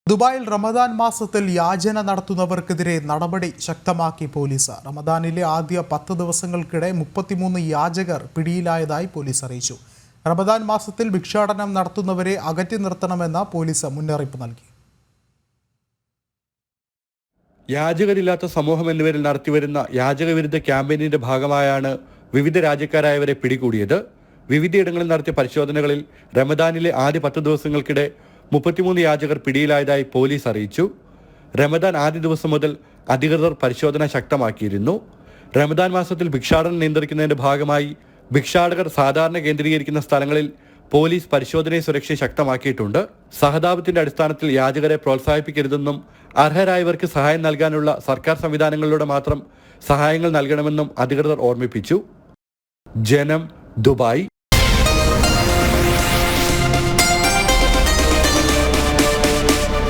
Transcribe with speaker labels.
Speaker 1: ദുബായിൽ റമദാൻ മാസത്തിൽ യാചന നടത്തുന്നവർക്കെതിരെ നടപടി ശക്തമാക്കി പോലീസ്. റമദാനിലെ ആദ്യ 10 ദിവസങ്ങൾക്കിടെ 33 യാചകർ പിടിയിലായതായി പോലീസ് അറിയിച്ചു. റമദാൻ മാസത്തിൽ ഭിക്ഷാടനം നടത്തുന്നവരെ അകറ്റി നിർത്തണമെന്ന് പോലീസ് മുന്നറിയിപ്പ് നൽകി.
Speaker 2: യാചകരില്ലാത്ത സമൂഹം എന്നിവരിൽ നടത്തിവരുന്ന യാചകവിരുദ്ധ ക്യാമ്പയിനിന്റെ ഭാഗമായാണ് വിവിധ രാജ്യക്കാരായവരെ പിടികൂടിയത്. വിവിധയിടങ്ങളിൽ നടത്തിയ പരിശോധനകളിൽ റമദാനിലെ ആദ്യ 10 ദിവസങ്ങൾക്കിടെ 33 യാചകർ പിടിയിലായതായി പോലീസ് അറിയിച്ചു. റമദാൻ ആദ്യ ദിവസം മുതൽ അധികൃതർ പരിശോധന ശക്തമാക്കിയിരുന്നു. റമദാൻ മാസത്തിൽ ഭിക്ഷാടനം നിയന്ത്രിക്കുന്നതിന്റെ ഭാഗമായി ഭിക്ഷാടകർ സാധാരണ കേന്ദ്രീകരിക്കുന്ന സ്ഥലങ്ങളിൽ പോലീസ് പരിശോധനയും സുരക്ഷയും ശക്തമാക്കിയിട്ടുണ്ട്. സഹതാപത്തിന്റെ അടിസ്ഥാനത്തിൽ യാചകരെ പ്രോത്സാഹിപ്പിക്കരുതെന്നും അർഹരായവർക്ക് സഹായം നൽകാനുള്ള സർക്കാർ സംവിധാനങ്ങളിലൂടെ മാത്രം സഹായങ്ങൾ നൽകണമെന്നും അധികൃതർ ഓർമ്മിപ്പിച്ചു. ജനം, ദുബായ്.